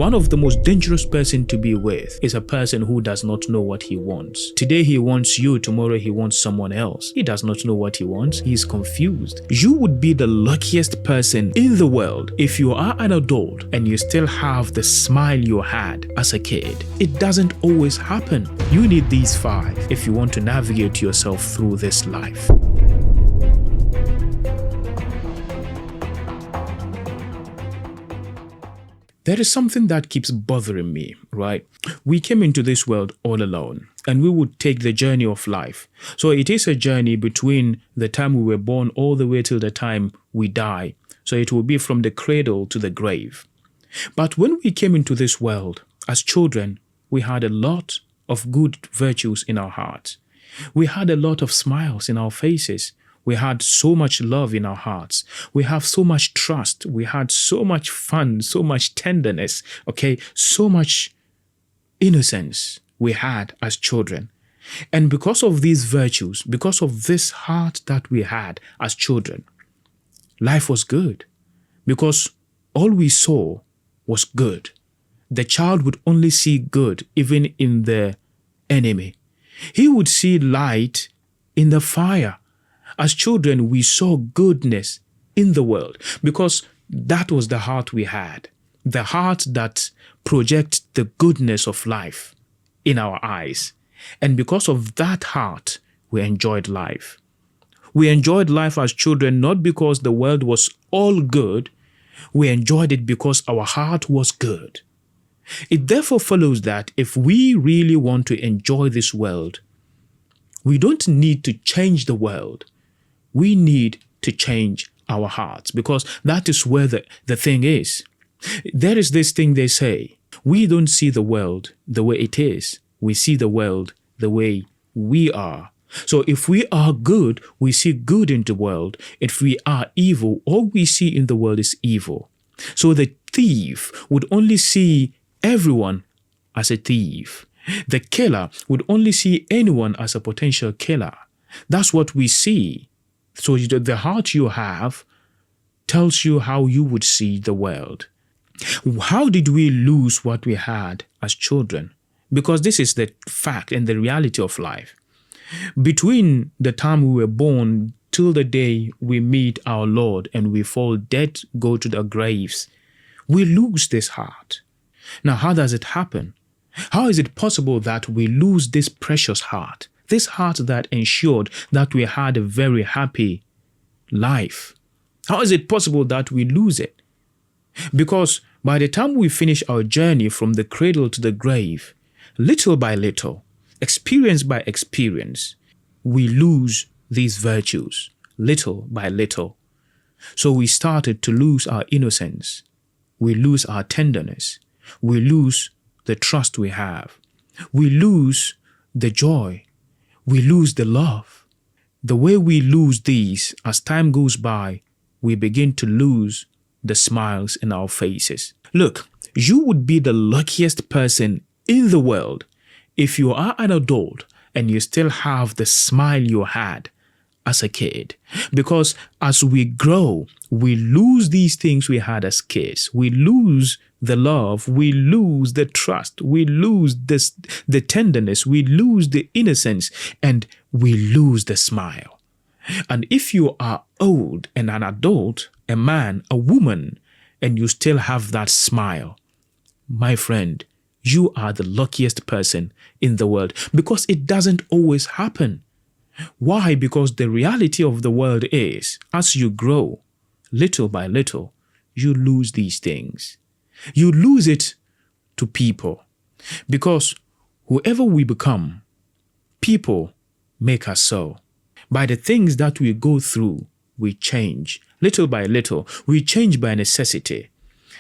One of the most dangerous person to be with is a person who does not know what he wants. Today he wants you, tomorrow he wants someone else. He does not know what he wants. He is confused. You would be the luckiest person in the world if you are an adult and you still have the smile you had as a kid. It doesn't always happen. You need these 5 if you want to navigate yourself through this life. There is something that keeps bothering me, right? We came into this world all alone, and we would take the journey of life. So it is a journey between the time we were born all the way till the time we die. So it will be from the cradle to the grave. But when we came into this world as children, we had a lot of good virtues in our hearts. We had a lot of smiles in our faces. We had so much love in our hearts. We have so much trust. We had so much fun, so much tenderness, so much innocence we had as children. And because of these virtues, because of this heart that we had as children, life was good. Because all we saw was good. The child would only see good even in the enemy. He would see light in the fire. As children, we saw goodness in the world because that was the heart we had. The heart that projects the goodness of life in our eyes. And because of that heart, we enjoyed life. We enjoyed life as children not because the world was all good. We enjoyed it because our heart was good. It therefore follows that if we really want to enjoy this world, we don't need to change the world. We need to change our hearts because that is where the thing is. There is this thing they say, we don't see the world the way it is. We see the world the way we are. So if we are good, we see good in the world. If we are evil, all we see in the world is evil. So the thief would only see everyone as a thief. The killer would only see anyone as a potential killer. That's what we see. So the heart you have tells you how you would see the world. How did we lose what we had as children? Because this is the fact and the reality of life. Between the time we were born till the day we meet our Lord and we fall dead, go to the graves, we lose this heart. Now, how does it happen? How is it possible that we lose this precious heart? This heart that ensured that we had a very happy life. How is it possible that we lose it? Because by the time we finish our journey from the cradle to the grave, little by little, experience by experience, we lose these virtues, little by little. So we started to lose our innocence. We lose our tenderness. We lose the trust we have. We lose the joy. We lose the love. The way we lose these, as time goes by, we begin to lose the smiles in our faces. Look, you would be the luckiest person in the world if you are an adult and you still have the smile you had as a kid. Because as we grow, we lose these things we had as kids. We lose the love, we lose the trust, we lose the tenderness, we lose the innocence, and we lose the smile. And if you are old and an adult, a man, a woman, and you still have that smile, my friend, you are the luckiest person in the world because it doesn't always happen. Why? Because the reality of the world is, as you grow, little by little, you lose these things. You lose it to people because whoever we become, people make us so. By the things that we go through, we change. Little by little, we change by necessity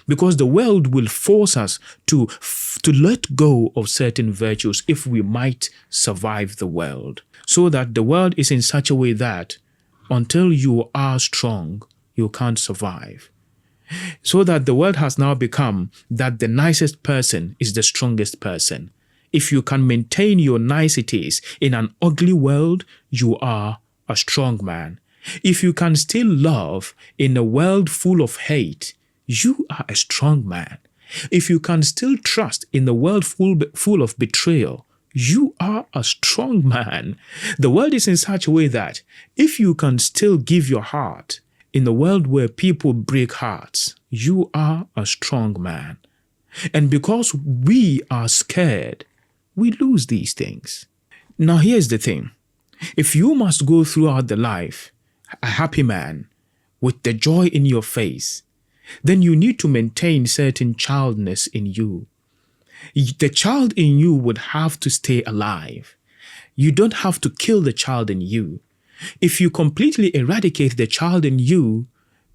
because the world will force us to let go of certain virtues if we might survive the world. So that the world is in such a way that until you are strong, you can't survive. So that the world has now become that the nicest person is the strongest person. If you can maintain your niceties in an ugly world, you are a strong man. If you can still love in a world full of hate, you are a strong man. If you can still trust in the world full of betrayal, you are a strong man. The world is in such a way that if you can still give your heart in the world where people break hearts, you are a strong man. And because we are scared, we lose these things. Now here's the thing. If you must go throughout the life a happy man with the joy in your face, then you need to maintain certain childness in you. The child in you would have to stay alive. You don't have to kill the child in you. If you completely eradicate the child in you,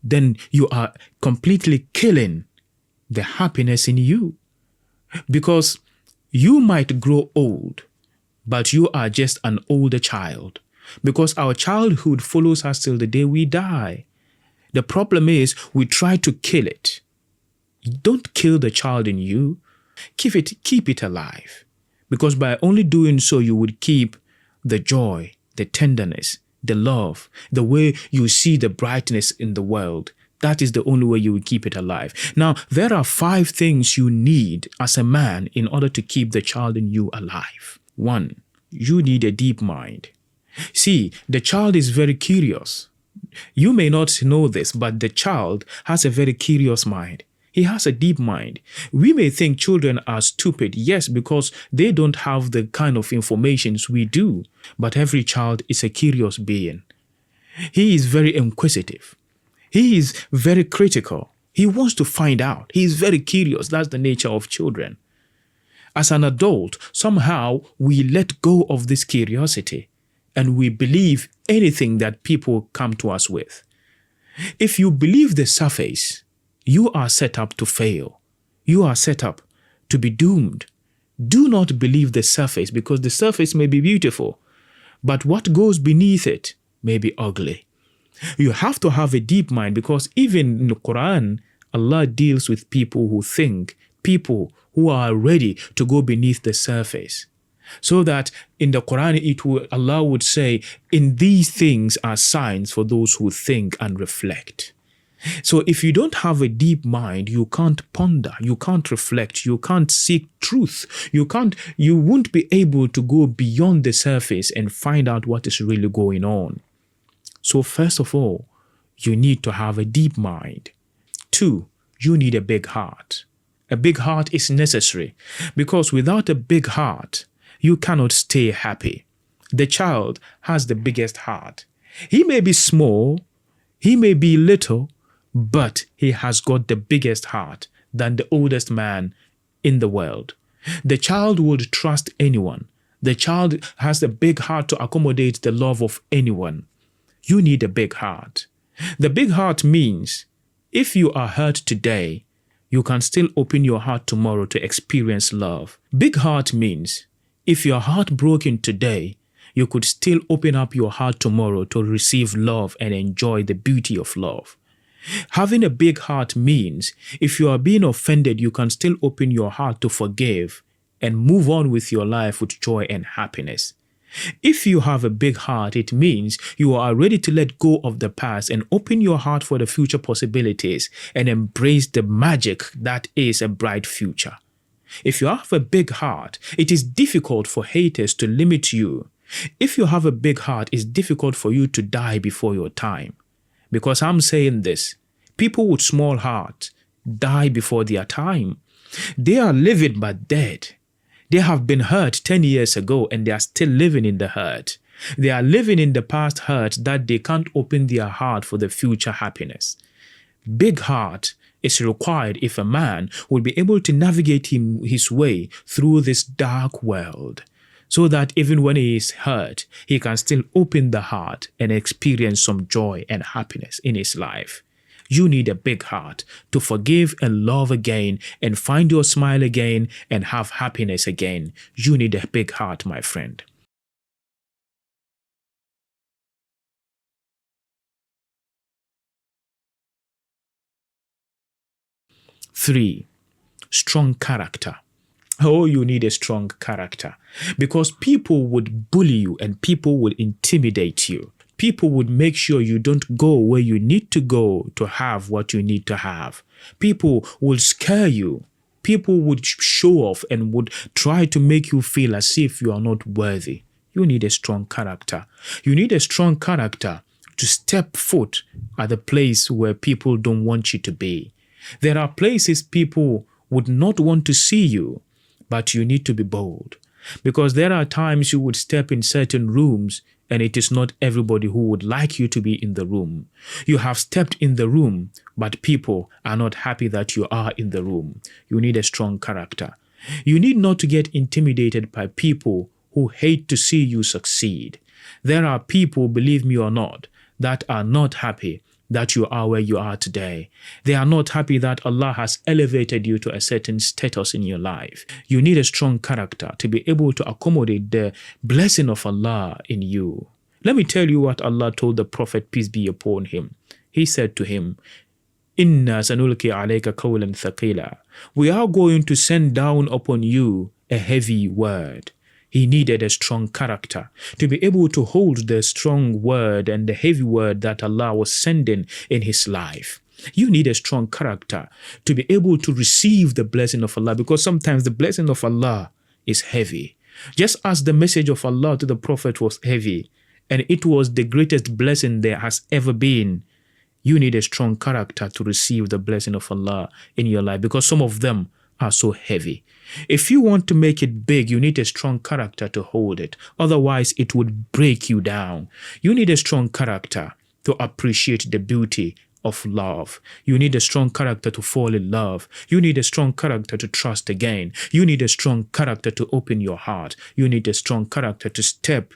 then you are completely killing the happiness in you. Because you might grow old, but you are just an older child. Because our childhood follows us till the day we die. The problem is we try to kill it. Don't kill the child in you. Keep it alive. Because by only doing so, you would keep the joy, the tenderness, the love, the way you see the brightness in the world. That is the only way you will keep it alive. Now, there are 5 things you need as a man in order to keep the child in you alive. 1, you need a deep mind. See, the child is very curious. You may not know this, but the child has a very curious mind. He has a deep mind. We may think children are stupid, yes, because they don't have the kind of information we do. But every child is a curious being. He is very inquisitive. He is very critical. He wants to find out. He is very curious. That's the nature of children. As an adult, somehow we let go of this curiosity and we believe anything that people come to us with. If you believe the surface, you are set up to fail. You are set up to be doomed. Do not believe the surface, because the surface may be beautiful, but what goes beneath it may be ugly. You have to have a deep mind, because even in the Quran, Allah deals with people who think, people who are ready to go beneath the surface. So that in the Quran, Allah would say, in these things are signs for those who think and reflect. So if you don't have a deep mind, you can't ponder, you can't reflect, you can't seek truth, you won't be able to go beyond the surface and find out what is really going on. So first of all, you need to have a deep mind. 2, you need a big heart. A big heart is necessary, because without a big heart, you cannot stay happy. The child has the biggest heart. He may be small, he may be little, but he has got the biggest heart than the oldest man in the world. The child would trust anyone. The child has a big heart to accommodate the love of anyone. You need a big heart. The big heart means if you are hurt today, you can still open your heart tomorrow to experience love. Big heart means if you are heartbroken today, you could still open up your heart tomorrow to receive love and enjoy the beauty of love. Having a big heart means if you are being offended, you can still open your heart to forgive and move on with your life with joy and happiness. If you have a big heart, it means you are ready to let go of the past and open your heart for the future possibilities and embrace the magic that is a bright future. If you have a big heart, it is difficult for haters to limit you. If you have a big heart, it's difficult for you to die before your time. Because I'm saying this, people with small hearts die before their time. They are living but dead. They have been hurt 10 years ago and they are still living in the hurt. They are living in the past hurt that they can't open their heart for the future happiness. Big heart is required if a man will be able to navigate his way through this dark world, so that even when he is hurt, he can still open the heart and experience some joy and happiness in his life. You need a big heart to forgive and love again and find your smile again and have happiness again. You need a big heart, my friend. Three, strong character. Oh, you need a strong character, because people would bully you and people would intimidate you. People would make sure you don't go where you need to go to have what you need to have. People will scare you People would show off and would try to make you feel as if you are not worthy. You need a strong character. You need a strong character to step foot at the place where people don't want you to be. There are places people would not want to see you, but you need to be bold. Because there are times you would step in certain rooms and it is not everybody who would like you to be in the room. You have stepped in the room, but people are not happy that you are in the room. You need a strong character. You need not to get intimidated by people who hate to see you succeed. There are people, believe me or not, that are not happy that you are where you are today. They are not happy that Allah has elevated you to a certain status in your life. You need a strong character to be able to accommodate the blessing of Allah in you. Let me tell you what Allah told the Prophet, peace be upon him. He said to him, Inna sanulki alayka qawlan thaqila. We are going to send down upon you a heavy word. He needed a strong character to be able to hold the strong word and the heavy word that Allah was sending in his life. You need a strong character to be able to receive the blessing of Allah, because sometimes the blessing of Allah is heavy. Just as the message of Allah to the Prophet was heavy, and it was the greatest blessing there has ever been, you need a strong character to receive the blessing of Allah in your life, because some of them are so heavy. If you want to make it big, you need a strong character to hold it. Otherwise, it would break you down. You need a strong character to appreciate the beauty of love. You need a strong character to fall in love. You need a strong character to trust again. You need a strong character to open your heart. You need a strong character to step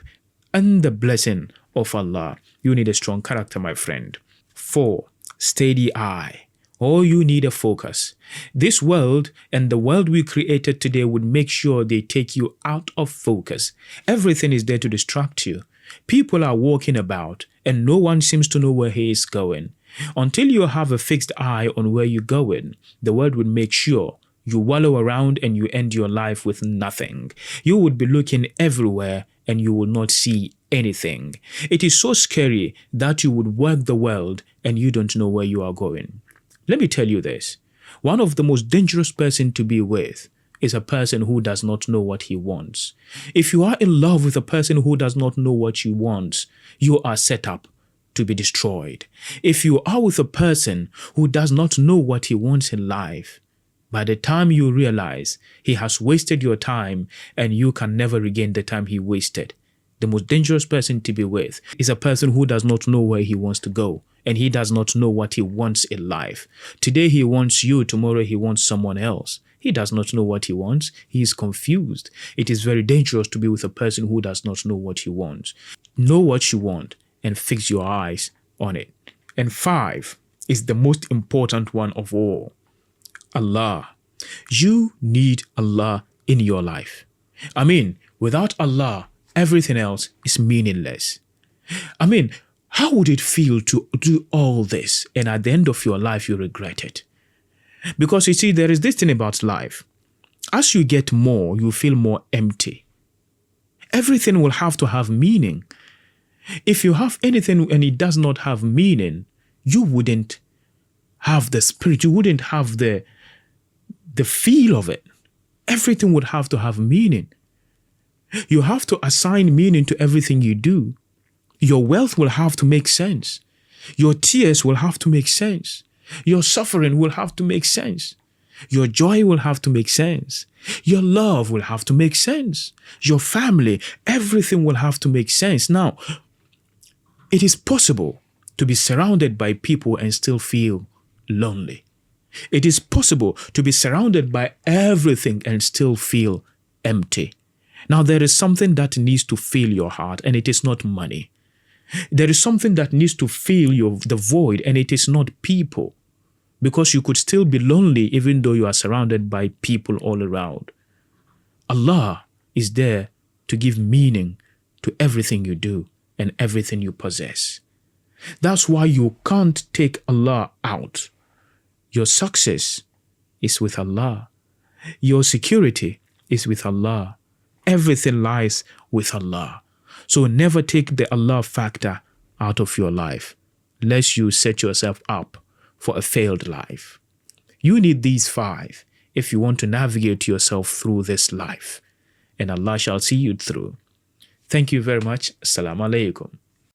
in the blessing of Allah. You need a strong character, my friend. 4. Steady eye. Oh, you need a focus. This world and the world we created today would make sure they take you out of focus. Everything is there to distract you. People are walking about and no one seems to know where he is going. Until you have a fixed eye on where you're going, the world would make sure you wallow around and you end your life with nothing. You would be looking everywhere and you will not see anything. It is so scary that you would work the world and you don't know where you are going. Let me tell you this. One of the most dangerous person to be with is a person who does not know what he wants. If you are in love with a person who does not know what you want, you are set up to be destroyed. If you are with a person who does not know what he wants in life, by the time you realize he has wasted your time and you can never regain the time he wasted. The most dangerous person to be with is a person who does not know where he wants to go, and he does not know what he wants in life. Today he wants you, tomorrow he wants someone else. He does not know what he wants. He is confused. It is very dangerous to be with a person who does not know what he wants. Know what you want and fix your eyes on it. And 5 is the most important one of all. Allah. You need Allah in your life. I mean, without Allah, everything else is meaningless. I mean, how would it feel to do all this and at the end of your life you regret it? Because you see, there is this thing about life. As you get more, you feel more empty. Everything will have to have meaning. If you have anything and it does not have meaning, you wouldn't have the spirit, you wouldn't have the feel of it. Everything would have to have meaning. You have to assign meaning to everything you do. Your wealth will have to make sense. Your tears will have to make sense. Your suffering will have to make sense. Your joy will have to make sense. Your love will have to make sense. Your family, everything will have to make sense. Now, it is possible to be surrounded by people and still feel lonely. It is possible to be surrounded by everything and still feel empty. Now, there is something that needs to fill your heart, and it is not money. There is something that needs to fill the void, and it is not people. Because you could still be lonely even though you are surrounded by people all around. Allah is there to give meaning to everything you do and everything you possess. That's why you can't take Allah out. Your success is with Allah. Your security is with Allah. Everything lies with Allah. So never take the Allah factor out of your life, lest you set yourself up for a failed life. You need these 5 if you want to navigate yourself through this life. And Allah shall see you through. Thank you very much. Assalamu alaikum.